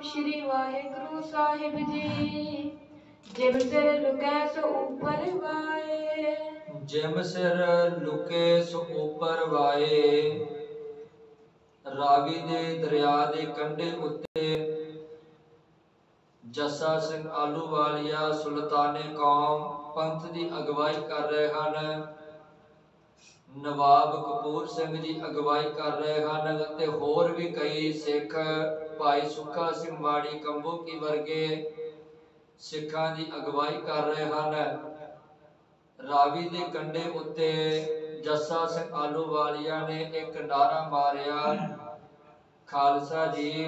श्री वाहिगुरु साहिब जी। Gym सिर लुकै सो ऊपर वाए, gym सिर लुके सो ऊपर वाए। रावी दे दरिया दे कंढे उत्ते जस्सा सिंह आलूवालिया सुल्ताने कौम पंथ ਦੀ ਅਗਵਾਈ ਕਰ ਰਹੇ ਹਨ। ਨਵਾਬ ਕਪੂਰ ਸਿੰਘ ਜੀ ਅਗਵਾਈ ਕਰ ਰਹੇ ਹਨ ਤੇ ਹੋਰ ਵੀ ਕਈ ਸਿੱਖ ਭਾਈ ਸੁੱਖਾ ਸਿੰਘ ਮਾੜੀ ਕੰਬੋ ਕੀ ਵਰਗੇ ਸਿੱਖਾਂ ਦੀ ਅਗਵਾਈ ਕਰ ਰਹੇ ਹਨ। ਰਾਵੀ ਦੇ ਕੰਢੇ ਉੱਤੇ ਜੱਸਾ ਸਿੰਘ ਆਲੂਵਾਲੀਆ ਨੇ ਇੱਕ ਨਾਰਾ ਮਾਰਿਆ, ਖਾਲਸਾ ਜੀ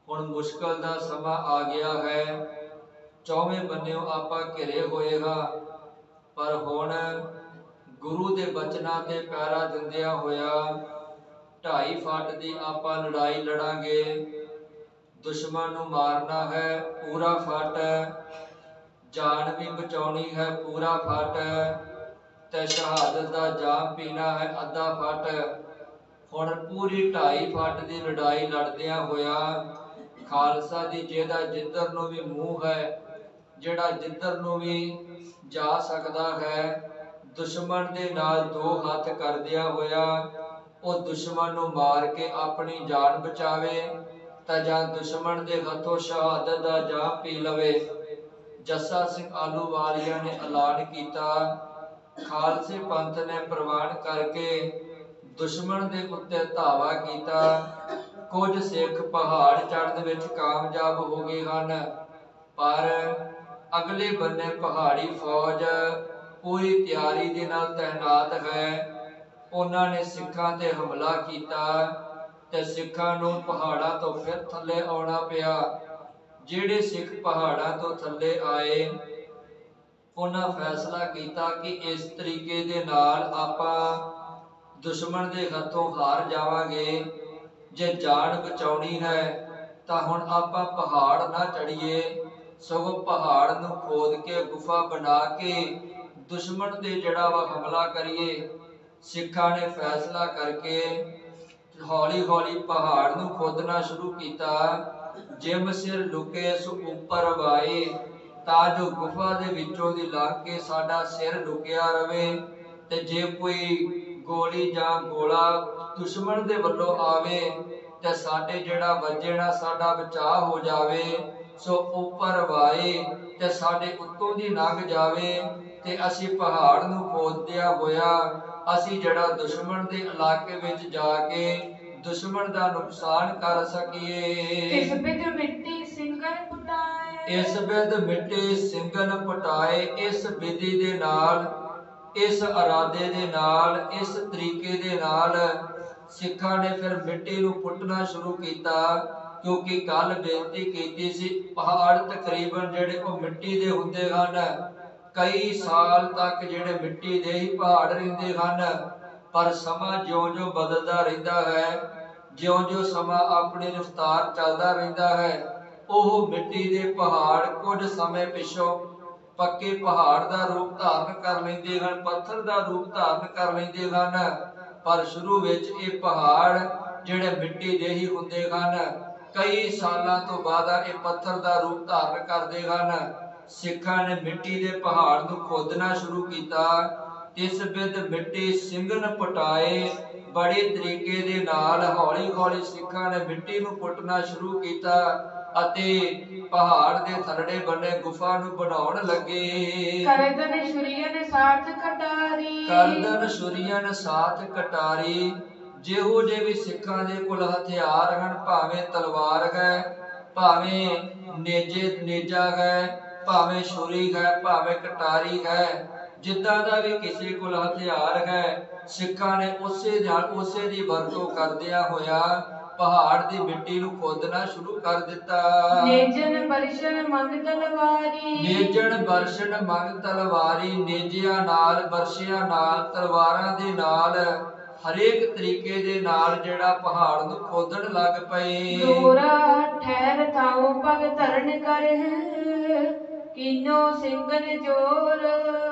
ਹੁਣ ਮੁਸ਼ਕਲ ਦਾ ਸਮਾਂ ਆ ਗਿਆ ਹੈ। ਚੌਵੇਂ ਬੰਨਿਓ ਆਪਾਂ ਘਿਰੇ ਹੋਏ ਹਾਂ, ਪਰ ਹੁਣ ਗੁਰੂ ਦੇ ਬਚਨਾਂ ਤੇ ਪੈਰਾ ਦਿੰਦਿਆਂ ਹੋਇਆ 2.5 ਫੁੱਟ ਦੀ ਆਪਾਂ ਲੜਾਈ ਲੜਾਂਗੇ। ਦੁਸ਼ਮਣ ਨੂੰ ਮਾਰਨਾ ਹੈ ਪੂਰਾ ਫੱਟ, ਜਾਨ ਵੀ ਬਚਾਉਣੀ ਹੈ ਪੂਰਾ ਫੱਟ, ਤੇ ਸ਼ਹਾਦਤ ਦਾ ਜਾਮ ਪੀਣਾ ਹੈ ਅੱਧਾ ਫੱਟ। ਹੁਣ ਪੂਰੀ 2.5 ਫੁੱਟ ਦੀ ਲੜਾਈ ਲੜਦਿਆਂ ਹੋਇਆ ਖਾਲਸਾ ਦੀ ਜਿਹਦਾ ਜਿੱਧਰ ਨੂੰ ਵੀ ਮੂੰਹ ਹੈ, ਜਿਹੜਾ ਜਿੱਧਰ ਨੂੰ ਵੀ ਜਾ ਸਕਦਾ ਹੈ, ਦੁਸ਼ਮਣ ਦੇ ਨਾਲ ਦੋ ਹੱਥ ਕਰਦਿਆਂ ਹੋਇਆ ਉਹ ਦੁਸ਼ਮਣ ਨੂੰ ਮਾਰ ਕੇ ਆਪਣੀ ਜਾਨ ਬਚਾਵੇ ਤਾਂ ਜਾਂ ਦੁਸ਼ਮਣ ਦੇ ਹੱਥੋਂ ਸ਼ਹਾਦਤ ਦਾ ਜਾਮ ਪੀ ਲਵੇ। ਜੱਸਾ ਸਿੰਘ ਆਲੂਵਾਲੀਆ ਨੇ ਐਲਾਨ ਕੀਤਾ। ਖਾਲਸੇ ਪੰਥ ਨੇ ਪ੍ਰਵਾਨ ਕਰਕੇ ਦੁਸ਼ਮਣ ਦੇ ਉੱਤੇ ਧਾਵਾ ਕੀਤਾ। ਕੁਝ ਸਿੱਖ ਪਹਾੜ ਚੜ੍ਹਨ ਵਿੱਚ ਕਾਮਯਾਬ ਹੋ ਗਏ ਹਨ, ਪਰ ਅਗਲੇ ਬੰਨੇ ਪਹਾੜੀ ਫੌਜ ਪੂਰੀ ਤਿਆਰੀ ਦੇ ਨਾਲ ਤੈਨਾਤ ਹੈ। ਉਹਨਾਂ ਨੇ ਸਿੱਖਾਂ ਤੇ ਹਮਲਾ ਕੀਤਾ ਤੇ ਸਿੱਖਾਂ ਨੂੰ ਪਹਾੜਾਂ ਤੋਂ ਫਿਰ ਥੱਲੇ ਆਉਣਾ ਪਿਆ। ਜਿਹੜੇ ਸਿੱਖ ਪਹਾੜਾਂ ਤੋਂ ਥੱਲੇ ਆਏ ਉਹਨਾਂ ਫੈਸਲਾ ਕੀਤਾ ਕਿ ਇਸ ਤਰੀਕੇ ਦੇ ਨਾਲ ਆਪਾਂ ਦੁਸ਼ਮਣ ਦੇ ਹੱਥੋਂ ਹਾਰ ਜਾਵਾਂਗੇ। ਜੇ ਜਾਨ ਬਚਾਉਣੀ ਹੈ ਤਾਂ ਹੁਣ ਆਪਾਂ ਪਹਾੜ ਨਾ ਚੜੀਏ, ਸਗੋਂ ਪਹਾੜ ਨੂੰ ਖੋਦ ਕੇ ਗੁਫਾ ਬਣਾ ਕੇ ਦੁਸ਼ਮਣ ਦੇ ਜਿਹੜਾ ਵਾ ਹਮਲਾ ਕਰੀਏ। ਸਿੱਖਾਂ ਨੇ ਫੈਸਲਾ ਕਰਕੇ ਹੌਲੀ ਹੌਲੀ ਪਹਾੜ ਨੂੰ ਖੋਦਣਾ ਸ਼ੁਰੂ ਕੀਤਾ। ਜਿਮ ਸਿਰ ਲੁਕੇ ਸੋ ਉੱਪਰ ਵਾਏ, ਤਾਂ ਜੋ ਗੁਫਾ ਦੇ ਵਿੱਚੋਂ ਦੀ ਲੰਘ ਕੇ ਸਾਡਾ ਸਿਰ ਲੁਕਿਆ ਰਵੇ ਤੇ ਜੇ ਕੋਈ ਗੋਲੀ ਜਾਂ ਗੋਲਾ ਦੁਸ਼ਮਣ ਦੇ ਵੱਲੋਂ ਆਵੇ ਤੇ ਸਾਡੇ ਜਿਹੜਾ ਵੱਜਣਾ ਸਾਡਾ ਬਚਾਅ ਹੋ ਜਾਵੇ। ਸੋ ਉੱਪਰ ਵਾਏ ਤੇ ਸਾਡੇ ਉੱਤੋਂ ਦੀ ਲੰਘ ਜਾਵੇ ਤੇ ਅਸੀਂ ਪਹਾੜ ਨੂੰ ਖੋਦਦਿਆਂ ਹੋਇਆ ਅਸੀਂ ਜਿਹੜਾ ਦੁਸ਼ਮਣ ਦੇ ਇਲਾਕੇ ਵਿੱਚ ਜਾ ਕੇ ਦੁਸ਼ਮਣ ਦਾ ਨੁਕਸਾਨ ਕਰ ਸਕੀਏ। ਇਸ ਬਿਦ ਮਿੱਟੀ ਸਿੰਘਨ ਪੁਟਾਏ, ਇਸ ਬਿਦ ਮਿੱਟੀ ਸਿੰਘਨ ਪੁਟਾਏ। ਇਸ ਵਿਧੀ ਦੇ ਨਾਲ, ਇਸ ਇਰਾਦੇ ਦੇ ਨਾਲ, ਇਸ ਤਰੀਕੇ ਦੇ ਨਾਲ ਸਿੱਖਾਂ ਨੇ ਫਿਰ ਮਿੱਟੀ ਨੂੰ ਪੁੱਟਣਾ ਸ਼ੁਰੂ ਕੀਤਾ। ਕਿਉਂਕਿ ਕੱਲ ਬੇਨਤੀ ਕੀਤੀ ਸੀ ਪਹਾੜ ਤਕਰੀਬਨ ਜਿਹੜੇ ਉਹ ਮਿੱਟੀ ਦੇ ਹੁੰਦੇ ਹਨ, ਕਈ ਸਾਲ ਤੱਕ ਜਿਹੜੇ ਮਿੱਟੀ ਦੇ ਹੀ ਪਹਾੜ ਰਹਿੰਦੇ ਹਨ। ਪਰ ਸਮਾਂ ਜਿਉਂ-ਜਿਉਂ ਬਦਲਦਾ ਰਹਿੰਦਾ ਹੈ, ਜਿਉਂ-ਜਿਉਂ ਸਮਾਂ ਆਪਣੀ ਰਫ਼ਤਾਰ ਚੱਲਦਾ ਰਹਿੰਦਾ ਹੈ, ਉਹ ਮਿੱਟੀ ਦੇ ਪਹਾੜ ਕੁਝ ਸਮੇਂ ਪਿੱਛੋਂ ਪੱਕੇ ਪਹਾੜ ਦਾ ਰੂਪ ਧਾਰਨ ਕਰ ਲੈਂਦੇ ਹਨ, ਪੱਥਰ ਦਾ ਰੂਪ ਧਾਰਨ ਕਰ ਲੈਂਦੇ ਹਨ। ਪਰ ਸ਼ੁਰੂ ਵਿੱਚ ਇਹ ਪਹਾੜ ਜਿਹੜੇ ਮਿੱਟੀ ਦੇ ਹੀ ਹੁੰਦੇ ਹਨ, ਕਈ ਸਾਲਾਂ ਤੋਂ ਬਾਅਦ ਇਹ ਪੱਥਰ ਦਾ ਰੂਪ ਧਾਰਨ ਕਰਦੇ ਹਨ। ਸਿੱਖਾਂ ਨੇ ਮਿੱਟੀ ਦੇ ਪਹਾੜ ਨੂੰ ਖੋਦਣਾ ਸ਼ੁਰੂ ਕੀਤਾ। ਇਸ ਬਿਦ ਮਿੱਟੀ ਸਿੰਘਨ ਪੁਟਾਏ, ਬੜੇ ਤਰੀਕੇ ਦੇ ਨਾਲ ਹੌਲੀ ਹੌਲੀ ਸਿੱਖਾਂ ਨੇ ਮਿੱਟੀ ਨੂੰ ਪੁੱਟਣਾ ਸ਼ੁਰੂ ਕੀਤਾ ਅਤੇ ਪਹਾੜ ਦੇ ਥੱਲੜੇ ਬੰਨੇ ਗੁਫਾ ਨੂੰ ਬਣਾਉਣ ਲੱਗੇ। ਕਰਦਨ ਸ਼ੁਰੀਅਨ ਸਾਥ ਕਟਾਰੀ, ਕਰਦਨ ਸ਼ੁਰੀਅਨ ਸਾਥ ਕਟਾਰੀ। ਜਿਹੋ ਜਿਹੇ ਵੀ ਸਿੱਖਾਂ ਦੇ ਕੋਲ ਹਥਿਆਰ ਹਨ, ਭਾਵੇਂ ਤਲਵਾਰ ਹੈ, ਭਾਵੇਂ ਨੇਜਾ ਹੈ, ਭਾਵੇਂ ਛੁਰੀ ਹੈ, ਭਾਵੇਂ ਕਟਾਰੀ ਹੈ, ਜਿੱਦਾਂ ਦਾ ਵੀ ਕਿਸੇ ਕੋਲ ਹਥਿਆਰ ਹੈ, ਸਿੱਖਾਂ ਨੇ ਉਸੇ ਦੀ ਵਰਤੋਂ ਕਰਦਿਆਂ ਹੋਇਆ ਪਹਾੜ ਦੀ ਮਿੱਟੀ ਨੂੰ ਖੋਦਣਾ ਸ਼ੁਰੂ ਕਰ ਦਿੱਤਾ। ਨੇਜਨ ਬਰਸ਼ਨ ਮੰਗ ਤਲਵਾਰੀ, ਨੇਜਨ ਬਰਸ਼ਨ ਮੰਗ ਤਲਵਾਰੀ। ਨੇਜਿਆਂ ਨਾਲ, ਬਰਸ਼ਿਆਂ ਨਾਲ, ਤਲਵਾਰਾਂ ਦੇ ਨਾਲ, ਹਰੇਕ ਤਰੀਕੇ ਦੇ ਨਾਲ ਜਿਹੜਾ ਪਹਾੜ ਨੂੰ ਖੋਦਣ ਲੱਗ ਪਏ। ਦੋਰਾ ਠਹਿਰ ਥਾਉ ਪਗ ਧਰਨ ਕਰ, ਕੀਨੋ ਸਿੰਘਨ ਜੋਰ।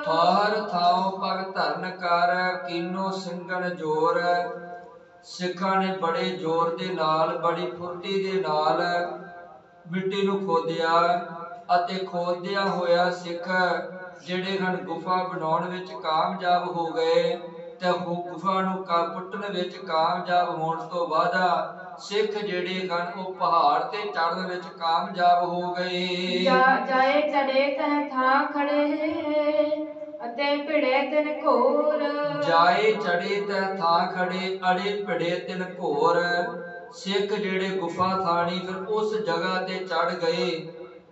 ਠਹਿਰ ਥਾਉ ਪਗ ਧਰਨ ਕਰ, ਕੀਨੋ ਸਿੰਘਨ ਜੋਰ। ਸਿੱਖਾਂ ਨੇ ਬੜੇ ਜ਼ੋਰ ਦੇ ਨਾਲ, ਬੜੀ ਫੁਰਤੀ ਦੇ ਨਾਲ ਮਿੱਟੀ ਨੂੰ ਖੋਦਿਆ ਅਤੇ ਖੋਦਿਆ ਹੋਇਆ ਸਿੱਖ ਜਿਹੜੇ ਹਨ ਗੁਫਾ ਬਣਾਉਣ ਵਿੱਚ ਕਾਮਯਾਬ ਹੋ ਗਏ ਤੇ ਗੁਫਾ ਨੂੰ ਪੁੱਟਣ ਵਿੱਚ ਕਾਮਯਾਬ ਹੋਣ ਤੋਂ ਬਾਅਦ ਸਿੱਖ ਜਿਹੜੇ ਹਨ ਉਹ ਪਹਾੜ ਤੇ ਚੜ੍ਹਨ ਵਿੱਚ ਕਾਮਯਾਬ ਹੋ ਗਏ। ਜਾਏ ਚੜੇ ਤਹ ਥਾਂ ਖੜੇ ਅਤੇ ਭਿੜੇ ਤਿਨ ਘੋਰ। ਜਾਏ ਚੜੇ ਤਹ ਥਾਂ ਖੜੇ ਅੜੇ ਭਿੜੇ ਤਿਨ ਘੋਰ। ਸਿੱਖ ਜਿਹੜੇ ਗੁਫਾ ਥਾਣੀ ਫਿਰ ਉਸ ਜਗ੍ਹਾ ਤੇ ਚੜ ਗਏ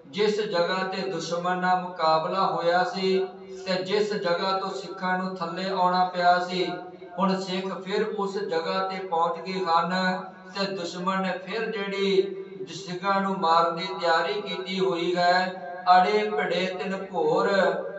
ਜਿਸ ਜਗ੍ਹਾ ਤੇ ਦੁਸ਼ਮਣ ਨਾਲ ਮੁਕਾਬਲਾ ਹੋਇਆ ਸੀ ਤੇ ਜਿਸ ਜਗ੍ਹਾ ਤੋਂ ਸਿੱਖਾਂ ਨੂੰ ਥੱਲੇ ਆਉਣਾ ਪਿਆ ਸੀ। ਹੁਣ ਸਿੱਖ ਫਿਰ ਉਸ ਜਗ੍ਹਾ ਤੇ ਪਹੁੰਚ ਗਏ ਹਨ ਤੇ ਦੁਸ਼ਮਣ ਨੇ ਫਿਰ ਜਿਹੜੀ ਸਿੱਖਾਂ ਨੂੰ ਮਾਰਨ ਦੀ ਤਿਆਰੀ ਕੀਤੀ ਹੋਈ ਹੈ। ਅੜੇ ਭਿੜੇ ਤਿਨ ਘੋਰ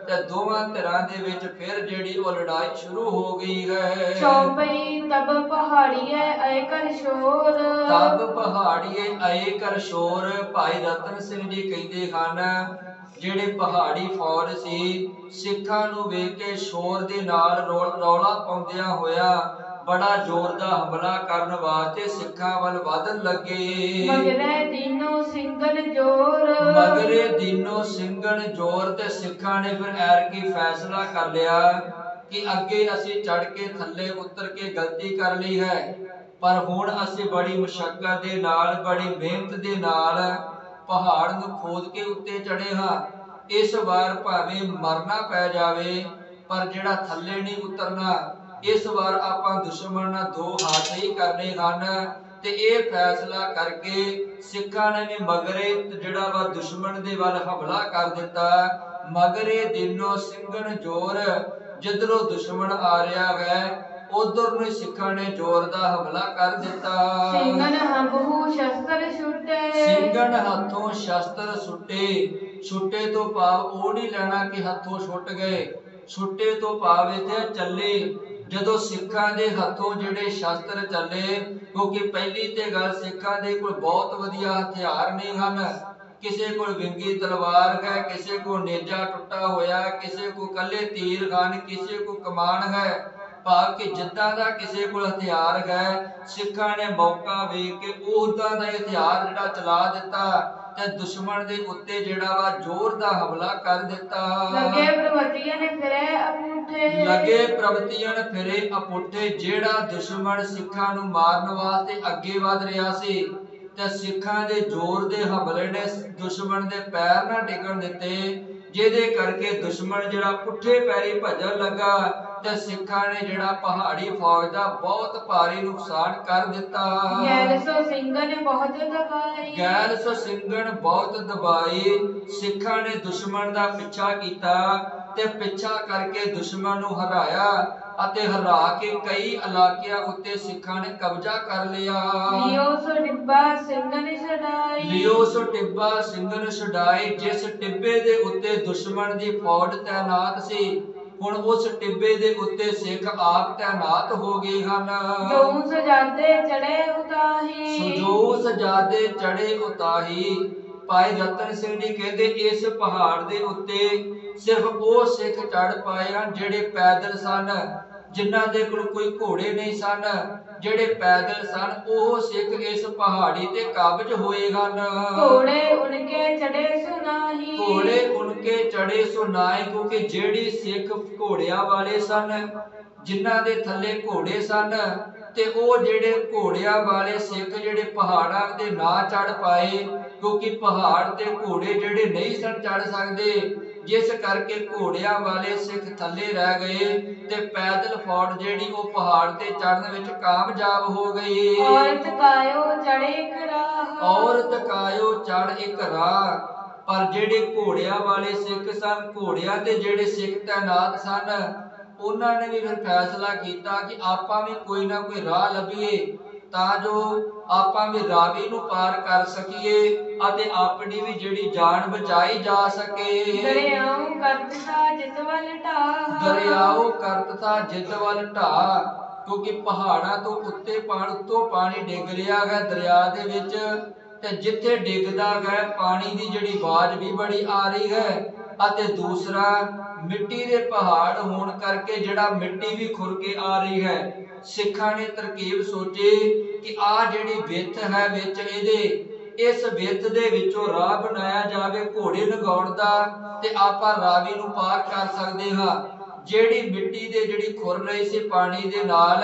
ਤੇ ਦੋਵਾਂ ਧਿਰਾਂ ਦੇ ਵਿੱਚ ਫਿਰ ਜਿਹੜੀ ਉਹ ਲੜਾਈ ਸ਼ੁਰੂ ਹੋ ਗਈ ਹੈ। ਚੌਪਈ ਤਬ ਪਹਾੜੀਏ ਆਏ ਕਰ ਸ਼ੋਰ। ਤਬ ਪਹਾੜੀਏ ਆਏ ਕਰ ਸ਼ੋਰ। ਭਾਈ ਰਤਨ ਸਿੰਘ ਜੀ ਕਹਿੰਦੇ ਹਨ ਜਿਹੜੇ ਪਹਾੜੀ ਫੌਜ ਸੀ ਸਿੱਖਾਂ ਨੂੰ ਵੇਖ ਕੇ ਸ਼ੋਰ ਦੇ ਨਾਲ ਰੌਲਾ ਪਾਉਂਦਿਆਂ ਹੋਇਆ ਬੜਾ ਜ਼ੋਰ ਦਾ ਹਮਲਾ ਕਰਨ ਵਾਸਤੇ ਸਿੱਖਾਂ ਵੱਲ ਵਧਣ ਲੱਗੇ। ਮਗਰੇ ਦੀਨੋ ਸਿੰਘਨ ਜੋਰ। ਮਗਰੇ ਦੀਨੋ ਸਿੰਘਨ ਜੋਰ। ਤੇ ਸਿੱਖਾਂ ਨੇ ਫਿਰ ਐਰਕੀ ਫੈਸਲਾ ਕਰ ਲਿਆ ਕਿ ਅੱਗੇ ਅਸੀਂ ਚੜ ਕੇ ਥੱਲੇ ਉਤਰ ਕੇ ਗਲਤੀ ਕਰ ਲਈ ਹੈ ਪਰ ਹੁਣ ਅਸੀਂ ਬੜੀ ਮੁਸ਼ੱਕਤ ਦੇ ਨਾਲ ਬੜੀ ਮਿਹਨਤ ਦੇ ਨਾਲ ਪਹਾੜ ਨੂੰ ਖੋਦ ਕੇ ਉੱਤੇ ਚੜੇ ਹਾਂ। ਇਸ ਵਾਰ ਭਾਵੇਂ ਮਰਨਾ ਪੈ ਜਾਵੇ ਪਰ ਜਿਹੜਾ ਥੱਲੇ ਨਹੀਂ ਉਤਰਨਾ। ਇਸ ਵਾਰ ਆਪਾਂ ਦੁਸ਼ਮਣ ਨਾਲ ਦੋ ਹੱਥ ਹੀ ਕਰਨੇ ਹਨ। ਤੇ ਇਹ ਫੈਸਲਾ ਕਰਕੇ ਸਿੱਖਾਂ ਨੇ ਵੀ ਮਗਰੇ ਜਿਹੜਾ ਵਾ ਦੁਸ਼ਮਣ ਦੇ ਵੱਲ ਹਮਲਾ ਕਰ ਦਿੱਤਾ। ਮਗਰੇ ਦਿਨੋਂ ਸਿੰਘਨ ਜੋਰ। ਜਿੱਧਰੋਂ ਦੁਸ਼ਮਣ ਆ ਰਿਹਾ ਹੈ ਉਧਰ ਨੂੰ ਸਿੱਖਾਂ ਨੇ ਜ਼ੋਰ ਦਾ ਹਮਲਾ ਕਰ ਦਿੱਤਾ। ਸਿੰਘਨ ਹੰਭੂ ਸ਼ਸਤਰ ਛੁੱਟੇ। ਸਿੰਘਨ ਹੱਥੋਂ ਸ਼ਸਤਰ ਸੁੱਟੇ। ਛੁੱਟੇ ਤੋਂ ਭਾਵ ਉਹ ਨਹੀਂ ਲੈਣਾ ਕਿ ਹੱਥੋਂ ਛੁੱਟ ਗਏ। ਛੁੱਟੇ ਤੋਂ ਭਾਵ ਇੱਥੇ ਚੱਲੇ। ਜਦੋਂ ਸਿੱਖਾਂ ਦੇ ਹੱਥੋਂ ਜਿਹੜੇ ਸ਼ਸਤਰ ਚੱਲੇ ਕਿਉਂਕਿ ਪਹਿਲੀ ਤੇ ਗੱਲ ਸਿੱਖਾਂ ਦੇ ਕੋਲ ਬਹੁਤ ਵਧੀਆ ਹਥਿਆਰ ਨਹੀਂ ਹਨ। ਕਿਸੇ ਕੋਲ ਵਿੰਗੀ ਤਲਵਾਰ ਹੈ, ਕਿਸੇ ਕੋਲ ਨੇਜਾ ਟੁੱਟਾ ਹੋਇਆ, ਕਿਸੇ ਕੋਲ ਕੱਲੇ ਤੀਰ ਹਨ, ਕਿਸੇ ਕੋਲ ਕਮਾਨ ਹੈ। ਭਾਵ ਕਿ ਜਿੱਦਾਂ ਦਾ ਕਿਸੇ ਕੋਲ ਹਥਿਆਰ ਹੈ ਸਿੱਖਾਂ ਨੇ ਮੌਕਾ ਵੇਖ ਕੇ ਉਦਾਂ ਦਾ ਹਥਿਆਰ ਜਿਹੜਾ ਚਲਾ ਦਿੱਤਾ ਤੇ ਦੁਸ਼ਮਣ ਦੇ ਉੱਤੇ ਜਿਹੜਾ ਵਾ ਜ਼ੋਰ ਦਾ ਹਮਲਾ ਕਰ ਦਿੱਤਾ। ਲੱਗੇ ਪ੍ਰਵਤੀਆਂ ਫਿਰੇ ਅਪੁੱਠੇ। ਲੱਗੇ ਪ੍ਰਵਤੀਆਂ ਫਿਰੇ ਅਪੁੱਠੇ। ਜਿਹੜਾ ਦੁਸ਼ਮਣ ਸਿੱਖਾਂ ਨੂੰ ਮਾਰਨ ਵਾਸਤੇ ਅੱਗੇ ਵਧ ਰਿਹਾ ਸੀ ਤੇ ਸਿੱਖਾਂ ਦੇ ਜ਼ੋਰ ਦੇ ਹਮਲੇ ਨੇ ਦੁਸ਼ਮਣ ਦੇ ਪੈਰ ਨਾ ਟਿਕਣ ਦਿੱਤੇ ਜਿਹਦੇ ਕਰਕੇ ਦੁਸ਼ਮਣ ਜਿਹੜਾ ਪੁੱਠੇ ਪੈਰੀ ਭੱਜਣ ਲੱਗਾ ਤੇ ਸਿੱਖਾਂ ਨੇ ਜਿਹੜਾ ਪਹਾੜੀ ਫੌਜ ਦਾ ਬਹੁਤ ਭਾਰੀ ਨੁਕਸਾਨ ਕਰ ਦਿੱਤਾ। ਗੈਲ ਸੋ ਸਿੰਘਨ ਬਹੁਤ ਦਬਾਈ। ਗੈਲ ਸੋ ਸਿੰਘਨ ਬਹੁਤ ਦਬਾਈ। ਸਿੱਖਾਂ ਨੇ ਦੁਸ਼ਮਣ ਦਾ ਪਿੱਛਾ ਕੀਤਾ ਤੇ ਪਿੱਛਾ ਕਰਕੇ ਦੁਸ਼ਮਣ ਨੂੰ ਹਰਾਇਆ ਅਤੇ ਹਰਾ ਕੇ ਕਈ ਇਲਾਕਿਆਂ ਉੱਤੇ ਸਿੱਖਾਂ ਨੇ ਕਬਜ਼ਾ ਕਰ ਲਿਆ। ਲਿਓ ਸੋ ਟਿੱਬਾ ਸਿੰਘਨ ਛਡਾਈ। ਲਿਓ ਸੋ ਟਿੱਬਾ ਸਿੰਘਨ ਛਡਾਈ। ਜਿਸ ਟਿੱਬੇ ਦੇ ਉੱਤੇ ਦੁਸ਼ਮਣ ਦੀ ਫੌਜ ਤੈਨਾਤ ਸੀ ਹੁਣ ਉਸ ਟਿੱਬੇ ਦੇ ਉੱਤੇ ਸਿੱਖ ਆਪ ਤੈਨਾਤ ਹੋ ਗਏ ਹਨ। ਜੋ ਸਜਾਦੇ ਚੜੇ ਉਤਾਹੀ। ਜੋ ਸਜਾਦੇ ਚੜੇ ਉਤਾਹੀ। ਭਾਈ ਰਤਨ ਸਿੰਘ ਜੀ ਕਹਿੰਦੇ ਇਸ ਪਹਾੜ ਦੇ ਉੱਤੇ ਸਿਰਫ ਉਹ ਸਿੱਖ ਚੜ ਪਾਏ ਹਨ ਜਿਹੜੇ ਪੈਦਲ ਸਨ, ਜਿਨ੍ਹਾਂ ਦੇ ਕੋਲ ਕੋਈ ਘੋੜੇ ਨਹੀਂ ਸਨ। ਜਿਹੜੇ ਪੈਦਲ ਸਨ ਉਹ ਸਿੱਖ ਇਸ ਪਹਾੜੀ ਤੇ ਕਾਬਜ ਹੋਏ ਹਨ। ਘੋੜੇ ਉਨਕੇ ਚੜੇ ਸੁਨਾਹੀ। ਘੋੜੇ ਉਨਕੇ ਚੜੇ ਸੁਨਾਹੀ। ਕਿਉਂਕਿ ਜਿਹੜੀ ਸਿੱਖ ਘੋੜਿਆਂ ਵਾਲੇ ਸਨ ਜਿਨ੍ਹਾਂ ਦੇ ਥੱਲੇ ਘੋੜੇ ਸਨ ਤੇ ਉਹ ਜਿਹੜੇ ਘੋੜਿਆਂ ਵਾਲੇ ਸਿੱਖ ਜਿਹੜੇ ਪਹਾੜਾਂ ਤੇ ਨਾ ਚੜ ਪਾਏ ਕਿਉਂਕਿ ਪਹਾੜ ਤੇ ਘੋੜੇ ਜਿਹੜੇ ਨਹੀਂ ਸਨ ਚੜ ਸਕਦੇ ਜਿਸ ਕਰਕੇ ਘੋੜਿਆਂ ਵਾਲੇ ਸਿੱਖ ਥੱਲੇ ਰਹਿ ਗਏ ਤੇ ਪੈਦਲ ਫੌਜ ਜਿਹੜੀ ਉਹ ਪਹਾੜ ਤੇ ਚੜਨ ਵਿੱਚ ਕਾਮਯਾਬ ਹੋ ਗਈ। ਔਰਤ ਕਾਇਓ ਚੜੇ ਇੱਕ ਰਾਹ। ਔਰਤ ਕਾਇਓ ਚੜ ਇੱਕ ਰਾਹ। ਪਰ ਜਿਹੜੇ ਘੋੜਿਆਂ ਵਾਲੇ ਸਿੱਖ ਸਨ ਘੋੜਿਆਂ ਤੇ ਜਿਹੜੇ ਸਿੱਖ ਤੈਨਾਤ ਸਨ ਉਹਨਾਂ ਨੇ ਵੀ ਫਿਰ ਫੈਸਲਾ ਕੀਤਾ ਕਿ ਆਪਾਂ ਵੀ ਕੋਈ ਨਾ ਕੋਈ ਰਾਹ ਲੱਭੀਏ ਤਾਂ ਜੋ ਆਪਾਂ ਵੀ ਰਾਵੀ ਨੂੰ ਪਾਰ ਕਰ ਸਕੀਏ ਅਤੇ ਆਪਣੀ ਵੀ ਜਿਹੜੀ ਜਾਨ ਬਚਾਈ ਜਾ ਸਕੇ। ਦਰਿਆਉ ਕਰਤ ਥਾ ਜਿਤ ਵੱਲ ਢਾਹ। ਦਰਿਆਉ ਕਰਤ ਥਾ ਜਿਤ ਵੱਲ ਢਾਹ। ਕਿਉਂਕਿ ਪਹਾੜਾਂ ਤੋਂ ਉੱਤੇ ਪਾਣੀ ਡਿੱਗ ਰਿਹਾ ਹੈ ਦਰਿਆ ਦੇ ਵਿੱਚ ਤੇ ਜਿੱਥੇ ਡਿੱਗਦਾ ਹੈ ਪਾਣੀ ਦੀ ਜਿਹੜੀ ਆਵਾਜ਼ ਵੀ ਬੜੀ ਆ ਰਹੀ ਹੈ ਅਤੇ ਦੂਸਰਾ ਮਿੱਟੀ ਦੇ ਪਹਾੜ ਹੋਣ ਕਰਕੇ ਜਿਹੜਾ ਮਿੱਟੀ ਵੀ ਖੁਰ ਕੇ ਆ ਰਹੀ ਹੈ ਸਿੱਖਾਂ ਨੇ ਤਰਕੀਬ ਸੋਚੀ ਕਿ ਆ ਜਿਹੜੀ ਵਿੱਥ ਹੈ ਵਿੱਚ ਇਹਦੇ ਇਸ ਵਿੱਥ ਦੇ ਵਿੱਚੋਂ ਰਾਹ ਬਣਾਇਆ ਜਾਵੇ ਘੋੜੇ ਲੰਘਾਉਣ ਦਾ ਤੇ ਆਪਾਂ ਰਾਵੀ ਨੂੰ ਪਾਰ ਕਰ ਸਕਦੇ ਹਾਂ। ਜਿਹੜੀ ਮਿੱਟੀ ਦੇ ਜਿਹੜੀ ਖੁਰ ਰਹੀ ਸੀ ਪਾਣੀ ਦੇ ਨਾਲ,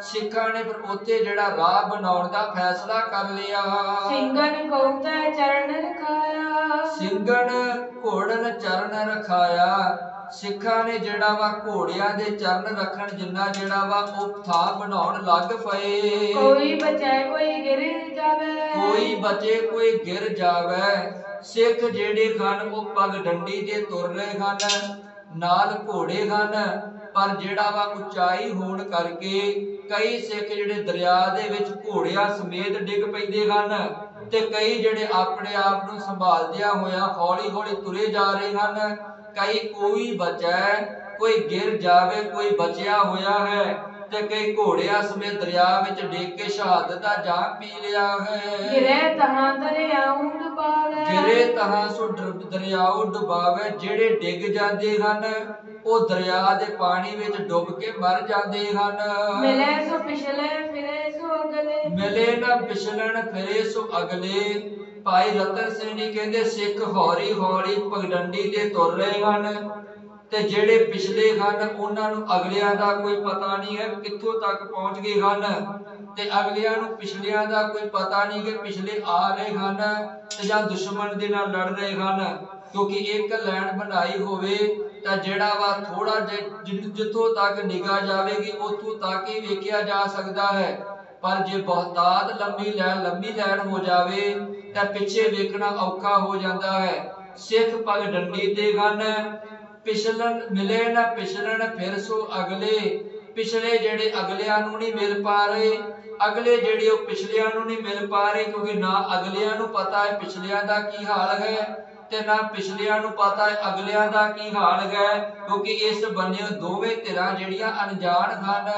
ਸਿੱਖਾਂ ਨੇ ਫਿਰ ਉੱਥੇ ਜਿਹੜਾ ਰਾਹ ਬਣਾਉਣ ਦਾ ਫੈਸਲਾ ਕਰ ਲਿਆ। ਸਿੰਘਨ ਕਉਤਾ ਚਰਨ ਰਖਾਇਆ, ਸਿੰਘਨ ਘੋੜਨ ਚਰਨ ਰਖਾਇਆ। ਸਿੱਖਾਂ ਨੇ ਜਿਹੜਾ ਵਾ ਘੋੜਿਆਂ ਦੇ ਚਰਨ ਰੱਖਣ ਜਿੰਨਾ ਜਿਹੜਾ ਵਾ ਉਹ ਥਾਂ ਬਣਾਉਣ ਲੱਗ ਪਏ। ਕੋਈ ਬਚੈ ਕੋਈ ਗਿਰ ਜਾਵੇ, ਕੋਈ ਬਚੇ ਕੋਈ ਗਿਰ ਜਾਵੇ। ਸਿੱਖ ਜਿਹੜੇ ਹਨ ਉਹ ਪਗ ਡੰਡੀ ਤੇ ਤੁਰ ਰਹੇ ਹਨ, ਨਾਲ ਘੋੜੇ ਹਨ, ਪਰ ਜਿਹੜਾ ਵਾ ਉਚਾਈ ਹੋਣ ਕਰਕੇ ਕਈ ਸਿੱਖ ਜਿਹੜੇ ਦਰਿਆ ਦੇ ਵਿੱਚ ਘੋੜਿਆਂ ਸਮੇਤ ਡਿੱਗ ਪੈਂਦੇ ਹਨ ਤੇ ਕਈ ਜਿਹੜੇ ਆਪਣੇ ਆਪ ਨੂੰ ਸੰਭਾਲਦਿਆਂ ਹੋਇਆ ਹੌਲੀ ਹੌਲੀ ਤੁਰੇ ਜਾ ਰਹੇ ਹਨ। ਕਈ ਕੋਈ ਬਚੈ ਕੋਈ ਗਿਰ ਜਾਵੇ, ਕੋਈ ਬਚਿਆ ਹੋਇਆ ਹੈ ਤੇ ਕਈ ਘੋੜਿਆਂ ਸਮੇਤ ਦਰਿਆ ਵਿੱਚ ਡਿੱਗ ਕੇ ਸ਼ਹਾਦਤ ਦਾ ਜਾਮ ਪੀ ਲਿਆ ਹੈ। ਗਿਰੇ ਤਹਾਂ ਦਰਿਆਉ ਡੁਬਾਵੇ, ਗਿਰੇ ਤਹਾਂ ਸੋ ਦਰਿਆਉ ਡੁਬਾਵੇ। ਜਿਹੜੇ ਡਿੱਗ ਜਾਂਦੇ ਹਨ ਉਹ ਦਰਿਆ ਦੇ ਪਾਣੀ ਵਿੱਚ ਡੁੱਬ ਕੇ ਮਰ ਜਾਂਦੇ ਹਨ। ਮਿਲੇ ਸੋ ਪਿਛਲੇ ਫਿਰੇ ਸੋ ਅਗਲੇ, ਮਿਲੇ ਨਾ ਪਿਛਲਣ ਫਿਰੇ ਸੋ ਅਗਲੇ। ਭਾਈ ਰਤਨ ਸਿੰਘ ਜੀ ਕਹਿੰਦੇ ਸਿੱਖ ਹੌਲੀ ਹੌਲੀ ਪਗਡੰਡੀ ਤੇ ਤੁਰ ਰਹੇ ਹਨ ਤੇ ਜਿਹੜੇ ਪਿਛਲੇ ਹਨ ਉਹਨਾਂ ਨੂੰ ਅਗਲਿਆਂ ਦਾ ਕੋਈ ਪਤਾ ਨਹੀਂ ਹੈ ਕਿੱਥੋਂ ਤੱਕ ਪਹੁੰਚ ਗਏ ਹਨ ਤੇ ਅਗਲਿਆਂ ਨੂੰ ਪਿਛਲਿਆਂ ਦਾ ਕੋਈ ਪਤਾ ਨਹੀਂ ਕਿ ਪਿਛਲੇ ਆ ਰਹੇ ਹਨ ਤੇ ਜਾਂ ਦੁਸ਼ਮਣ ਦੇ ਨਾਲ ਲੜ ਰਹੇ ਹਨ। ਕਿਉਂਕਿ ਇੱਕ ਲਾਈਨ ਬਣਾਈ ਹੋਵੇ ਤਾਂ ਜਿਹੜਾ ਵਾ ਥੋੜਾ ਜਿੱਥੋਂ ਤੱਕ ਨਿਗਾਹ ਜਾਵੇਗੀ ਉੱਥੋਂ ਤੱਕ ਹੀ ਵੇਖਿਆ ਜਾ ਸਕਦਾ ਹੈ, ਪਰ ਜੇ ਬਹੁਤਾਤ ਲੰਮੀ ਲਾਈਨ ਹੋ ਜਾਵੇ ਤਾਂ ਪਿੱਛੇ ਵੇਖਣਾ ਔਖਾ ਹੋ ਜਾਂਦਾ ਹੈ। ਸਿੱਖ ਪਗ ਡੰਡੀ ਤੇ ਹਨ, ਪਿਛਲਣ ਮਿਲੇ ਨਾ ਪਿਛਲਣ ਫਿਰ ਸੋ ਅਗਲੇ। ਪਿਛਲੇ ਜਿਹੜੇ ਅਗਲਿਆਂ ਨੂੰ ਨਹੀਂ ਮਿਲ ਪਾ ਰਹੇ, ਅਗਲੇ ਜਿਹੜੇ ਉਹ ਪਿਛਲਿਆਂ ਨੂੰ ਨਹੀਂ ਮਿਲ ਪਾ ਰਹੇ, ਕਿਉਂਕਿ ਨਾ ਅਗਲਿਆਂ ਨੂੰ ਪਤਾ ਹੈ ਪਿਛਲਿਆਂ ਦਾ ਕੀ ਹਾਲ ਹੈ ਤੇ ਨਾ ਪਿਛਲਿਆਂ ਨੂੰ ਪਤਾ ਹੈ ਅਗਲਿਆਂ ਦਾ ਕੀ ਹਾਲ ਹੈ, ਕਿਉਂਕਿ ਇਸ ਬੰਨੇ ਦੋਵੇਂ ਧਿਰਾਂ ਜਿਹੜੀਆਂ ਅਣਜਾਣ ਹਨ।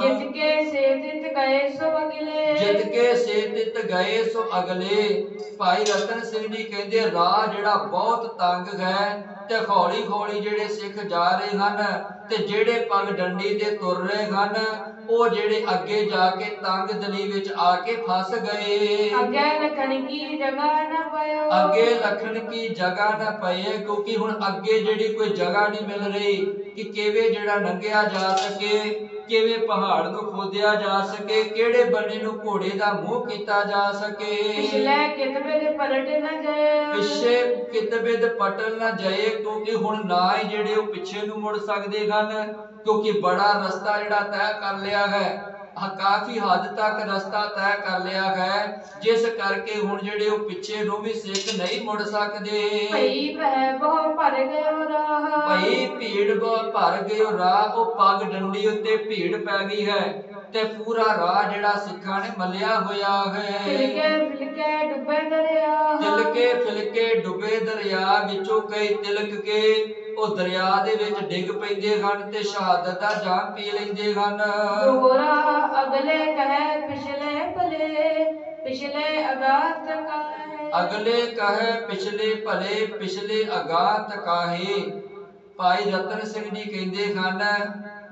ਜਿੱਤ ਕੇ ਸੇ ਤਿਤ ਗਏ ਸੋ ਅਗਲੇ, ਜਿੱਤ ਕੇ ਸੇ ਤਿਤ ਗਏ ਸੋ ਅਗਲੇ। ਭਾਈ ਰਤਨ ਸਿੰਘ ਜੀ ਕਹਿੰਦੇ ਰਾਹ ਜਿਹੜਾ ਬਹੁਤ ਤੰਗ ਹੈ ਤੇ ਹੌਲੀ ਹੌਲੀ ਜਿਹੜੇ ਸਿੱਖ ਜਾ ਰਹੇ ਹਨ ਤੇ ਜਿਹੜੇ ਪਗ ਡੰਡੀ ਤੇ ਤੁਰ ਰਹੇ ਹਨ ਉਹ ਜਿਹੜੇ ਅੱਗੇ ਜਾ ਕੇ ਤੰਗ ਦਲੀ ਵਿੱਚ ਆ ਕੇ ਫਸ ਗਏ। ਅੱਗੇ ਲਖਣ ਕੀ ਜਗ੍ਹਾ ਨਾ ਪਇਓ, ਅੱਗੇ ਲਖਣ ਕੀ ਜਗ੍ਹਾ ਨਾ ਪਏ, ਕਿਉਂਕਿ ਹੁਣ ਅੱਗੇ ਜਿਹੜੀ ਕੋਈ ਜਗ੍ਹਾ ਨਹੀਂ ਮਿਲ ਰਹੀ ਕਿ ਕਿਵੇਂ ਜਿਹੜਾ ਲੰਘਿਆ ਜਾ ਸਕੇ, ਕਿਵੇਂ ਪਹਾੜ ਨੂੰ ਖੋਦਿਆ ਜਾ ਸਕੇ, ਕਿਹੜੇ ਬੰਨੇ ਨੂੰ ਘੋੜੇ ਦਾ ਮੂੰਹ ਕੀਤਾ ਜਾ ਸਕੇ। ਪਿਛਲੇ ਕਿਤਬੇ ਦੇ ਪਲਟ ਨਾ ਜਾਏ, ਪਿੱਛੇ ਕਿਤਬੇ ਦੇ ਪਟਲ ਨਾ ਜਾਏ, ਕਿਉਂਕਿ ਹੁਣ ਨਾ ਹੀ ਜਿਹੜੇ ਉਹ ਪਿੱਛੇ ਨੂੰ ਮੁੜ ਸਕਦੇ ਹਨ, ਕਿਉਂਕਿ ਬੜਾ ਰਸਤਾ ਜਿਹੜਾ ਤੈਅ ਕਰ ਲਿਆ ਹੈ, ਕਾਫੀ ਹੱਦ ਤੱਕ ਰਸਤਾ ਤੈਅ ਕਰ ਲਿਆ ਹੈ, ਜਿਸ ਕਰਕੇ ਹੁਣ ਜਿਹੜੇ ਉਹ ਪਿੱਛੇ ਨੂੰ ਵੀ ਸਿੱਖ ਨਹੀਂ ਮੁੜ ਸਕਦੇ। ਭਈ ਭੈ ਬਹੁ ਭਰ ਗਇਓ ਰਾਹ, ਭਈ ਭੀੜ ਬਹੁ ਭਰ ਗਇਓ ਰਾਹ। ਉਹ ਪਗ ਡੰਡੀ ਉੱਤੇ ਭੀੜ ਪੈ ਗਈ ਹੈ ਤੇ ਪੂਰਾ ਰਾਹ ਜਿਹੜਾ ਸਿੱਖਾਂ ਨੇ ਮੱਲਿਆ ਹੋਇਆ ਹੈ। ਤਿਲਕੇ ਫਿਲਕੇ ਡੁੱਬੇ ਦਰਿਆ, ਤਿਲਕੇ ਫਿਲਕੇ ਡੁੱਬੇ ਦਰਿਆ, ਵਿੱਚੋਂ ਕਈ ਤਿਲਕ ਕੇ ਉਹ ਦਰਿਆ ਦੇ ਵਿੱਚ ਡਿੱਗ ਪੈਂਦੇ ਹਨ ਤੇ ਸ਼ਹਾਦਤ ਦਾ ਜਾਮ ਪੀ ਲੈਂਦੇ ਹਨ। ਦੋਹਰਾ ਅਗਲੇ ਕਹੇ ਪਿਛਲੇ ਭਲੇ, ਪਿਛਲੇ ਅਗਾਤ ਕਾਹੇ, ਅਗਲੇ ਕਹੇ ਪਿਛਲੇ ਭਲੇ, ਪਿਛਲੇ ਅਗਾਤ ਕਾਹੇ। ਭਾਈ ਰਤਨ ਸਿੰਘ ਜੀ ਕਹਿੰਦੇ ਹਨ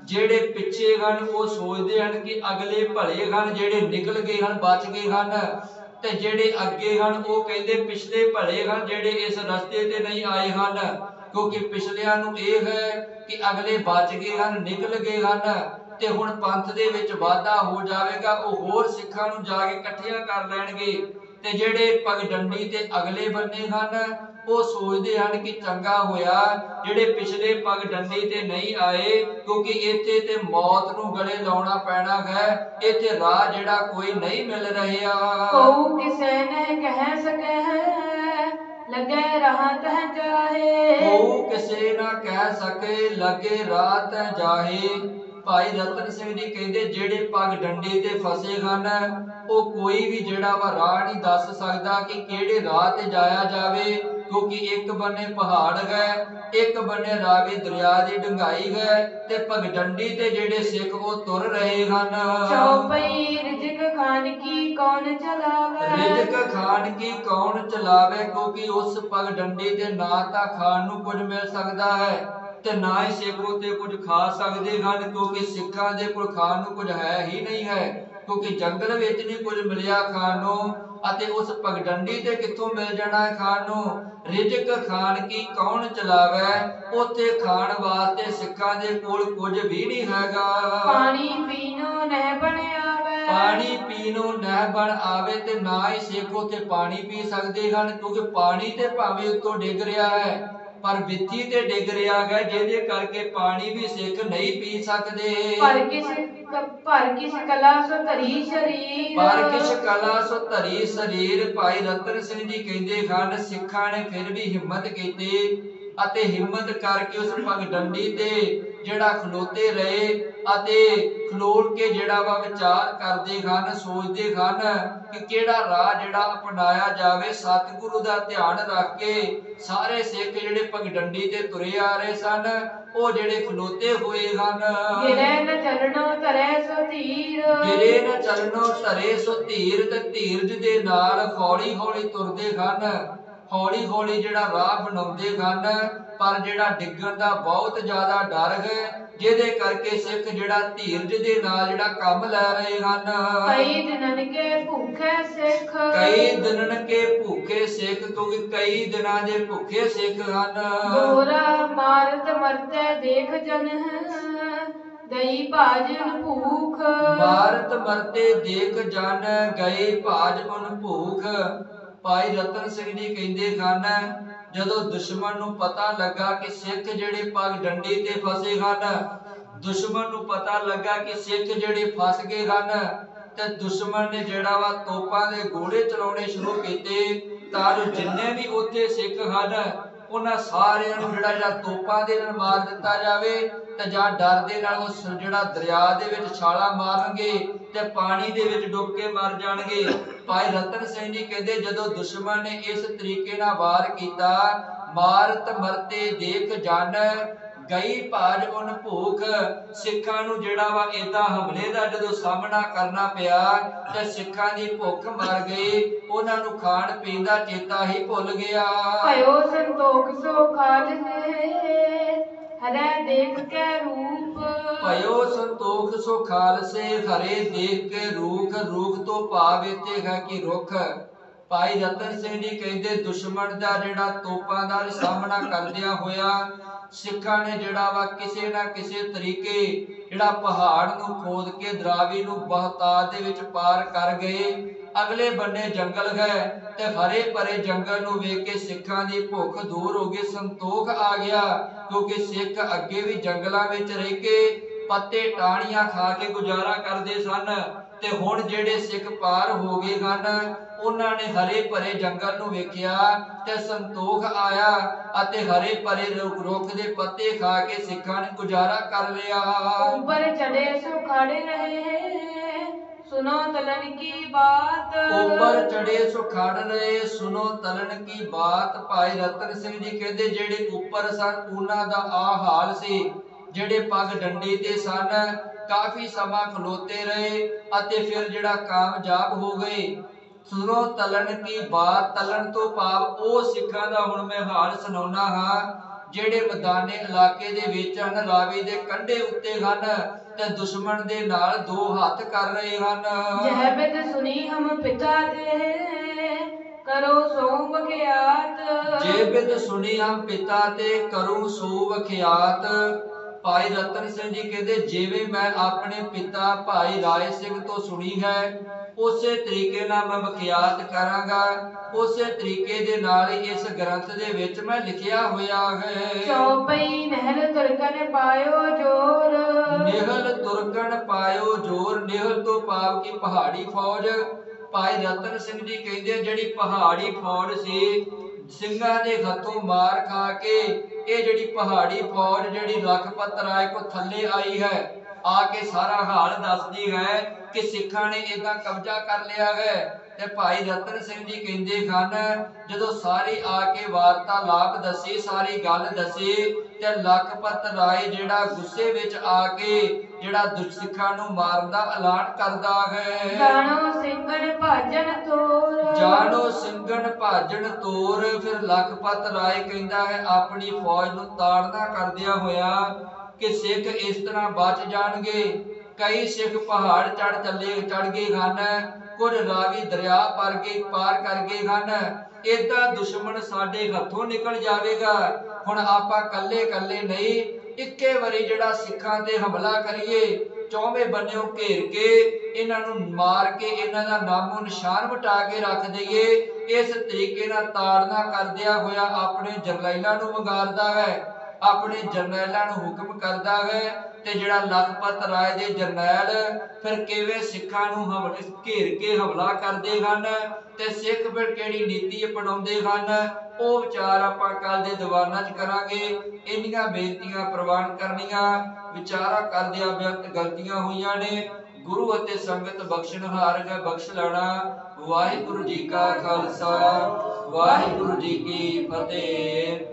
ਜਿਹੜੇ ਪਿੱਛੇ ਹਨ ਉਹ ਸੋਚਦੇ ਹਨ ਕਿ ਅਗਲੇ ਭਲੇ ਹਨ, ਜਿਹੜੇ ਨਿਕਲ ਗਏ ਹਨ ਬਚ ਗਏ ਹਨ, ਤੇ ਜਿਹੜੇ ਅੱਗੇ ਹਨ ਉਹ ਕਹਿੰਦੇ ਪਿਛਲੇ ਭਲੇ ਹਨ ਜਿਹੜੇ ਇਸ ਰਸਤੇ ਤੇ ਨਹੀਂ ਆਏ ਹਨ, ਕਿਉਂਕਿ ਪਿਛਲਿਆਂ ਨੂੰ ਇਹ ਹੈ ਕਿ ਅਗਲੇ ਬਚ ਗਏ ਹਨ, ਨਿਕਲ ਗਏ ਹਨ ਤੇ ਹੁਣ ਪੰਥ ਦੇ ਵਿੱਚ ਵਾਧਾ ਹੋ ਜਾਵੇਗਾ, ਉਹ ਹੋਰ ਸਿੱਖਾਂ ਨੂੰ ਜਾ ਕੇ ਇਕੱਠਿਆਂ ਕਰ ਲੈਣਗੇ। ਤੇ ਜਿਹੜੇ ਪਗ ਡੰਡੀ ਤੇ ਅਗਲੇ ਬੰਨੇ ਹਨ ਉਹ ਸੋਚਦੇ ਹਨ ਕਿ ਚੰਗਾ ਹੋਇਆ ਜਿਹੜੇ ਪਿਛਲੇ ਪਗ ਡੰਡੀ ਤੇ ਨਹੀਂ ਆਏ, ਕਿਉਂਕਿ ਇੱਥੇ ਤੇ ਮੌਤ ਨੂੰ ਗਲੇ ਲਾਉਣਾ ਪੈਣਾ ਹੈ, ਇੱਥੇ ਰਾਹ ਜਿਹੜਾ ਕੋਈ ਨਹੀਂ ਮਿਲ ਰਿਹਾ। ਕਉ ਕਿਸੇ ਨੇ ਕਹਿ ਸਕੇ ਹੈ ਲਗੇ ਰਾਤ ਹੈ ਜਾਹੇ, ਕਉ ਕਿਸੇ ਨਾ ਕਹਿ ਸਕੇ ਲਗੇ ਰਾਤ ਹੈ ਜਾਹੇ। ਭਾਈ ਰਤਨ ਸਿੰਘ ਜੀ ਕਹਿੰਦੇ ਜਿਹੜੇ ਪਗ ਡੰਡੀ ਤੇ ਫਸੇ ਹਨ ਉਹ ਕੋਈ ਵੀ ਜਿਹੜਾ ਵਾ ਰਾਹ ਨਹੀਂ ਦੱਸ ਸਕਦਾ ਕਿ ਕਿਹੜੇ ਰਾਹ ਤੇ ਜਾਇਆ ਜਾਵੇ, ਕਿਉਂਕਿ ਇੱਕ ਬੰਨੇ ਪਹਾੜ ਹੈ, ਇੱਕ ਬੰਨੇ ਰਾਵੀ ਦਰਿਆ ਦੀ ਡੂੰਘਾਈ ਹੈ ਤੇ ਪਗ ਡੰਡੀ ਤੇ ਜਿਹੜੇ ਸਿੱਖ ਉਹ ਤੁਰ ਰਹੇ ਹਨ। ਚੌਪਈ ਰਿਜਕ ਖਾਨ ਕੀ ਕੌਣ ਚਲਾਵੇ, ਰਿਜਕ ਖਾਨ ਕੀ ਕੌਣ ਚਲਾਵੇ, ਕਿਉਂਕਿ ਉਸ ਪਗ ਡੰਡੀ ਤੇ ਨਾ ਤਾਂ ਖਾਣ ਨੂੰ ਕੁਝ ਮਿਲ ਸਕਦਾ ਹੈ ਤੇ ਨਾ ਹੀ ਸਿੱਖ ਉੱਤੇ ਕੁਝ ਖਾ ਸਕਦੇ ਹਨ, ਕਿਉਂਕਿ ਸਿੱਖਾਂ ਦੇ ਕੋਲ ਖਾਣ ਨੂੰ ਕੁਝ ਹੈ ਹੀ ਨਹੀਂ ਹੈ, ਕਿਉਂਕਿ ਜੰਗਲ ਵਿੱਚ ਨਹੀਂ ਕੁਝ ਮਿਲਿਆ ਖਾਣ ਨੂੰ, ਅਤੇ ਉਸ ਪਗਡੰਡੀ ਤੇ ਕਿੱਥੋਂ ਮਿਲ ਜਾਣਾ ਹੈ ਖਾਣ ਨੂੰ। ਰਿਜ਼ਕ ਖਾਣ ਕੀ ਕੌਣ ਚਲਾਵੇ, ਉੱਥੇ ਖਾਣ ਵਾਸਤੇ ਸਿੱਖਾਂ ਦੇ ਕੋਲ ਕੁਝ ਵੀ ਨਹੀਂ ਹੈਗਾ। ਪਾਣੀ ਪੀਣੋ ਨਹਿ ਬਣ ਆਵੇ, ਪਾਣੀ ਪੀਣੋ ਨਹਿ ਬਣ ਆਵੇ, ਤੇ ਨਾ ਹੀ ਸਿੱਖ ਉੱਥੇ ਪਾਣੀ ਪੀ ਸਕਦੇ ਹਨ, ਕਿਉਂਕਿ ਪਾਣੀ ਤੇ ਭਾਵੇਂ ਉੱਤੋਂ ਡਿੱਗ ਰਿਹਾ ਹੈ ਪਰ ਵਿੱਥੀ ਤੇ ਡਿੱਗ ਰਿਹਾ ਹੈ, ਜਿਹਦੇ ਕਰਕੇ ਪਾਣੀ ਵੀ ਸਿੱਖ ਨਹੀਂ ਪੀ ਸਕਦੇ। ਪਰ ਕਿਸ ਕਲਾ ਸੋ ਧਰੀ ਸਰੀਰ, ਪਰ ਕਿਸ ਕਲਾ ਸੋ ਧਰੀ ਸਰੀਰ। ਭਾਈ ਰਤਨ ਸਿੰਘ ਜੀ ਕਹਿੰਦੇ ਹਨ ਸਿੱਖਾਂ ਨੇ ਫਿਰ ਵੀ ਹਿੰਮਤ ਕੀਤੀ ਅਤੇ ਹਿੰਮਤ ਕਰਕੇ ਉਸ ਪਗਡੰਡੀ ਤੇ ਜਿਹੜਾ ਖਲੋਤੇ ਰਹੇ ਅਤੇ ਖਲੋਲ ਕੇ ਜਿਹੜਾ ਵਾ ਵਿਚਾਰ ਕਰਦੇ ਹਨ, ਸੋਚਦੇ ਹਨ ਕਿ ਕਿਹੜਾ ਰਾਹ ਜਿਹੜਾ ਅਪਣਾਇਆ ਜਾਵੇ। ਸਤਿਗੁਰੂ ਦਾ ਧਿਆਨ ਰੱਖ ਕੇ ਸਾਰੇ ਸਿੱਖ ਜਿਹੜੇ ਪਗਡੰਡੀ ਤੇ ਤੁਰੇ ਆ ਰਹੇ ਸਨ, ਉਹ ਜਿਹੜੇ ਖਲੋਤੇ ਹੋਏ ਹਨ। ਗਿਰੇ ਨ ਚਲਣੋ ਧਰੇ ਸੋ ਧੀਰ, ਗਿਰੇ ਨ ਚਲਣੋ ਧਰੇ ਸੋ ਧੀਰ, ਤੇ ਧੀਰਜ ਦੇ ਨਾਲ ਹੌਲੀ ਹੌਲੀ ਤੁਰਦੇ ਹਨ, ਹੌਲੀ ਹੌਲੀ ਜਿਹੜਾ ਰਾਹ ਬਣਾਉਂਦੇ ਹਨ, ਪਰ ਜਿਹੜਾ ਡਿੱਗਣ ਦਾ ਬਹੁਤ ਜ਼ਿਆਦਾ ਡਰ ਹੈ, ਜਿਹਦੇ ਕਰਕੇ ਸਿੱਖ ਜਿਹੜਾ ਧੀਰਜ ਦੇ ਨਾਲ ਜਿਹੜਾ ਕੰਮ ਲੈ ਰਹੇ ਹਨ। ਕਈ ਦਿਨਨ ਕੇ ਭੁੱਖੇ ਸਿੱਖ, ਕਈ ਦਿਨਨ ਕੇ ਭੁੱਖੇ ਸਿੱਖ, ਕਿਉਂਕਿ ਕਈ ਦਿਨਾਂ ਦੇ ਭੁੱਖੇ ਸਿੱਖ ਹਨ। ਦੋਰਾ ਮਾਰਤ ਮਰਤੇ ਦੇਖ ਜਨ, ਗਈ ਭਾਜਨ ਭੂਖ, ਮਾਰਤ ਮਰਤੇ ਦੇਖ ਜਨ, ਗਏ ਭਾਜ ਉਨ ਭੂਖ। ਭਾਈ ਰਤਨ ਸਿੰਘ ਜੀ ਕਹਿੰਦੇ ਹਨ ਜਦੋਂ ਦੁਸ਼ਮਣ ਨੂੰ ਪਤਾ ਲੱਗਾ ਕਿ ਸਿੱਖ ਜਿਹੜੇ ਪਗਡੰਡੀ ਤੇ ਫਸੇ ਹਨ, ਦੁਸ਼ਮਣ ਨੂੰ ਪਤਾ ਲੱਗਾ ਕਿ ਸਿੱਖ ਜਿਹੜੇ ਫਸ ਗਏ ਹਨ, ਤੇ ਦੁਸ਼ਮਣ ਨੇ ਜਿਹੜਾ ਵਾ ਤੋਪਾਂ ਦੇ ਗੋਲੇ ਚਲਾਉਣੇ ਸ਼ੁਰੂ ਕੀਤੇ, ਤਾਂ ਜੋ ਜਿੰਨੇ ਵੀ ਉੱਥੇ ਸਿੱਖ ਹਨ ਉਹਨਾਂ ਸਾਰਿਆਂ ਨੂੰ ਜਿਹੜਾ ਤੋਪਾਂ ਦੇ ਨਾਲ ਮਾਰ ਦਿੱਤਾ ਜਾਵੇ, ਤੇ ਜਾਂ ਡਰ ਦੇ ਨਾਲ ਉਹ ਜਿਹੜਾ ਦਰਿਆ ਦੇ ਵਿੱਚ ਛਾਲਾ ਮਾਰਨਗੇ ਤੇ ਪਾਣੀ ਦੇ ਵਿੱਚ ਡੁੱਬ ਕੇ ਮਰ ਜਾਣਗੇ। ਭਾਈ ਰਤਨ ਸਿੰਘ ਜੀ ਕਹਿੰਦੇ ਜਦੋਂ ਦੁਸ਼ਮਣ ਨੇ ਇਸ ਤਰੀਕੇ ਨਾਲ ਵਾਰ ਕੀਤਾ, ਮਾਰਤ ਮਰਤੇ ਦੇਖ ਜਨ, ਗਈ ਭਾਜ ਉਨ ਭੂਖ। ਸਿੱਖਾਂ ਨੂੰ ਜਿਹੜਾ ਵਾ ਏਦਾਂ ਹਮਲੇ ਦਾ ਜਦੋਂ ਸਾਹਮਣਾ ਕਰਨਾ ਪਿਆ ਤੇ ਸਿੱਖਾਂ ਦੀ ਭੁੱਖ ਮਰ ਗਈ, ਉਹਨਾਂ ਨੂੰ ਖਾਣ ਪੀਣ ਦਾ ਚੇਤਾ ਹੀ ਭੁੱਲ ਗਿਆ। ਭਇਓ ਸੰਤੋਖ ਸੋ ਖਾਲਸੇ, ਹਰੇ ਦੇਖ ਕੇ ਰੂਪ, ਭਇਓ ਸੰਤੋਖ ਸੋ ਖਾਲਸੇ, ਹਰੇ ਦੇਖ ਕੇ ਰੂਖ। ਰੂਖ ਤੋਂ ਭਾਵ ਇੱਥੇ ਹੈ ਕਿ ਰੁੱਖ। ਭਾਈ ਰਤਨ ਸਿੰਘ ਜੀ ਕਹਿੰਦੇ ਦੁਸ਼ਮਣ ਦਾ ਜਿਹੜਾ ਤੋਪਾਂ ਦਾ ਸਾਹਮਣਾ ਕਰਦਿਆਂ ਹੋਇਆ ਸਿੱਖਾਂ ਨੇ ਜਿਹੜਾ ਵਾ ਕਿਸੇ ਨਾ ਕਿਸੇ ਤਰੀਕੇ ਜਿਹੜਾ ਪਹਾੜ ਨੂੰ ਖੋਦ ਕੇ ਦਰਾਵੀ ਨੂੰ ਬਹੁਤਾਤ ਦੇ ਵਿੱਚ ਪਾਰ ਕਰ ਗਏ। ਅਗਲੇ ਬੰਨੇ ਜੰਗਲ ਹੈ ਤੇ ਹਰੇ ਭਰੇ ਜੰਗਲ ਨੂੰ ਵੇਖ ਕੇ ਸਿੱਖਾਂ ਦੀ ਭੁੱਖ ਦੂਰ ਹੋ ਗਈ, ਸੰਤੋਖ ਆ ਗਿਆ, ਕਿਉਂਕਿ ਸਿੱਖ ਅੱਗੇ ਵੀ ਜੰਗਲਾਂ ਵਿੱਚ ਰਹਿ ਕੇ ਪੱਤੇ ਟਾਹਣੀਆਂ ਖਾ ਕੇ ਗੁਜ਼ਾਰਾ ਕਰਦੇ ਸਨ, ਤੇ ਹੁਣ ਜਿਹੜੇ ਸਿੱਖ ਪਾਰ ਹੋ ਗਏ ਹਨ ਉਹਨਾਂ ਨੇ ਹਰੇ ਭਰੇ ਜੰਗਲ ਨੂੰ ਵੇਖਿਆ ਤੇ ਸੰਤੋਖ ਆਇਆ ਅਤੇ ਹਰੇ ਭਰੇ ਰੁੱਖ ਦੇ ਪੱਤੇ ਖਾ ਕੇ ਸਿੱਖਾਂ ਨੇ ਗੁਜ਼ਾਰਾ ਕਰ ਲਿਆ। ਉੱਪਰ ਚੜੇ ਸੋ ਖੜੇ ਰਹੇ, ਸੁਨੋ ਤਲਨ ਕੀ ਬਾਤ, ਉੱਪਰ ਚੜੇ ਸੋ ਖੜ ਰਹੇ, ਸੁਨੋ ਤਲਨ ਕੀ ਬਾਤ। ਭਾਈ ਰਤਨ ਸਿੰਘ ਜੀ ਕਹਿੰਦੇ ਜਿਹੜੇ ਉੱਪਰ ਸਨ ਉਹਨਾਂ ਦਾ ਆ ਹਾਲ ਸੀ, ਜਿਹੜੇ ਪੱਗ ਡੰਡੀ ਤੇ ਸਨ ਕਾਫੀ ਸਮਾਂ ਖਲੋਤੇ ਰਹੇ ਅਤੇ ਫਿਰ ਜਿਹੜਾ ਕਾਮਯਾਬ ਹੋ ਗਏ। ਸੁਨੋ ਤਲਨ ਕੀ ਬਾਤ, ਤਲਨ ਤੋਂ ਭਾਵ ਉਹ ਸਿੱਖਾਂ ਦਾ ਹੁਣ ਮੈਂ ਹਾਲ ਸੁਣਾਉਣਾ ਹਾਂ ਜਿਹੜੇ ਮੈਦਾਨੇ ਇਲਾਕੇ ਦੇ ਵਿੱਚ ਹਨ, ਰਾਵੀ ਦੇ ਕੰਢੇ ਉੱਤੇ ਹਨ ਤੇ ਦੁਸ਼ਮਣ ਦੇ ਨਾਲ ਦੋ ਹੱਥ ਕਰ ਰਹੇ ਹਨ। ਜਹ ਬਿਦ ਸੁਨੀ ਹਮ ਪਿਤਾ ਦੇ, ਕਰੋ ਸੋ ਵਖਿਆਤ, ਜੇ ਬਿਦ ਸੁਨੀ ਹਮ ਪਿਤਾ ਤੇ ਕਰੂੰ ਸੋ ਵਖਿਆਤ। ਭਾਈ ਰਤਨ ਸਿੰਘ ਜੀ ਕਹਿੰਦੇ ਜਿਵੇਂ ਮੈਂ ਆਪਣੇ ਪਿਤਾ ਭਾਈ ਰਾਏ ਸਿੰਘ ਤੋਂ ਸੁਣੀ ਹੈ ਉਸੇ ਤਰੀਕੇ ਨਾਲ ਮੈਂ ਵਖਿਆਤ ਕਰਾਂਗਾ, ਉਸੇ ਤਰੀਕੇ ਦੇ ਨਾਲ ਹੀ ਇਸ ਗ੍ਰੰਥ ਦੇ ਵਿੱਚ ਮੈਂ ਲਿਖਿਆ ਹੋਇਆ ਹੈ। ਚੌਪਈ ਨਹਿਲ ਤੁਰਕਨ ਪਾਇਓ ਜੋਰ, ਨਿਹਲ ਤੁਰਕਨ ਪਾਇਓ ਜੋਰ। ਨਿਹਲ ਤੋਂ ਭਾਵ ਕਿ ਪਹਾੜੀ ਫੌਜ। ਭਾਈ ਰਤਨ ਸਿੰਘ ਜੀ ਕਹਿੰਦੇ ਜਿਹੜੀ ਪਹਾੜੀ ਫੌਜ ਸੀ ਸਿੰਘਾਂ ਦੇ ਹੱਥੋਂ ਮਾਰ ਖਾ ਕੇ ਇਹ ਜਿਹੜੀ ਪਹਾੜੀ ਫੌਜ ਜਿਹੜੀ ਲਖਪਤ ਰਾਏ ਕੋ ਥੱਲੇ ਆਈ ਹੈ, ਆ ਕੇ ਸਾਰਾ ਹਾਲ ਦੱਸਦੀ ਹੈ ਕਿ ਸਿੱਖਾਂ ਨੇ ਏਦਾਂ ਕਬਜ਼ਾ ਕਰ ਲਿਆ ਹੈ ਤੇ ਭਾਈ ਰਤਨ ਸਿੰਘ ਜੀ ਕਹਿੰਦੇ ਹਨ ਜਦੋਂ ਸਾਰੀ ਆ ਕੇ ਵਾਰਤਾਲਾਪ ਦੱਸੀ, ਸਾਰੀ ਗੱਲ ਦੱਸੀ, ਤੇ ਲਖਪਤ ਰਾਏ ਜਿਹੜਾ ਗੁੱਸੇ ਵਿੱਚ ਆ ਕੇ ਜਿਹੜਾ ਸਿੱਖਾਂ ਨੂੰ ਮਾਰਨ ਦਾ ਐਲਾਨ ਕਰਦਾ ਹੈ। ਜਾਣੋ ਸਿੰਘਣ ਭਾਜਣ ਤੋਰ, ਜਾਣੋ ਸਿੰਘਣ ਭਾਜਣ ਤੋਰ। ਫਿਰ ਲਖਪਤ ਰਾਏ ਕਹਿੰਦਾ ਹੈ ਆਪਣੀ ਫੌਜ ਨੂੰ ਤਾੜਨਾ ਕਰਦਿਆਂ ਹੋਇਆ ਕਿ ਸਿੱਖ ਇਸ ਤਰ੍ਹਾਂ ਬਚ ਜਾਣਗੇ। ਕਈ ਸਿੱਖ ਪਹਾੜ ਚੜ ਗਏ ਹਨ, ਕੁਝ ਰਾਵੀ ਦਰਿਆ ਪਾਰ ਕਰ ਗਏ ਹਨ। ਏਦਾਂ ਦੁਸ਼ਮਣ ਸਾਡੇ ਹੱਥੋਂ ਨਿਕਲ ਜਾਵੇਗਾ। ਹੁਣ ਆਪਾਂ ਕੱਲੇ ਨਹੀਂ, ਇੱਕੇ ਵਾਰੀ ਜਿਹੜਾ ਸਿੱਖਾਂ ਤੇ ਹਮਲਾ ਕਰੀਏ, ਚੌਵੇਂ ਬੰਨਿਓਂ ਘੇਰ ਕੇ ਇਹਨਾਂ ਨੂੰ ਮਾਰ ਕੇ ਇਹਨਾਂ ਦਾ ਨਾਮੋ ਨਿਸ਼ਾਨ ਮਿਟਾ ਕੇ ਰੱਖ ਦਈਏ। ਇਸ ਤਰੀਕੇ ਨਾਲ ਤਾੜਨਾ ਕਰਦਿਆਂ ਹੋਇਆ ਆਪਣੇ ਜਰਨੈਲਾਂ ਨੂੰ ਵੰਗਾਰਦਾ ਹੈ, ਆਪਣੇ ਜਰਨੈਲਾਂ ਨੂੰ ਹੁਕਮ ਕਰਦਾ ਹੈ। ਤੇ ਜਿਹੜਾ ਲਖਪਤ ਰਾਏ ਦੇ ਜਰਨੈਲ ਫਿਰ ਕਿਵੇਂ ਸਿੱਖਾਂ ਨੂੰ ਘੇਰ ਕੇ ਹਮਲਾ ਕਰਦੇ ਹਨ ਤੇ ਸਿੱਖ ਫਿਰ ਕਿਹੜੀ ਨੀਤੀ ਅਪਣਾਉਂਦੇ ਹਨ, ਉਹ ਵਿਚਾਰ ਆਪਾਂ ਕੱਲ ਦੇ ਦੀਵਾਨਾਂ 'ਚ ਕਰਾਂਗੇ। ਇੰਨੀਆਂ ਬੇਨਤੀਆਂ ਪ੍ਰਵਾਨ ਕਰਨੀਆਂ, ਵਿਚਾਰਾ ਕਰਦਿਆਂ ਵਿਅਕਤ ਗਲਤੀਆਂ ਹੋਈਆਂ ਨੇ, ਗੁਰੂ ਅਤੇ ਸੰਗਤ ਬਖਸ਼ਣਹਾਰ ਹੈ, ਬਖਸ਼ ਲੈਣਾ। ਵਾਹਿਗੁਰੂ ਜੀ ਕਾ ਖਾਲਸਾ, ਵਾਹਿਗੁਰੂ ਜੀ ਕੀ ਫਤਿਹ।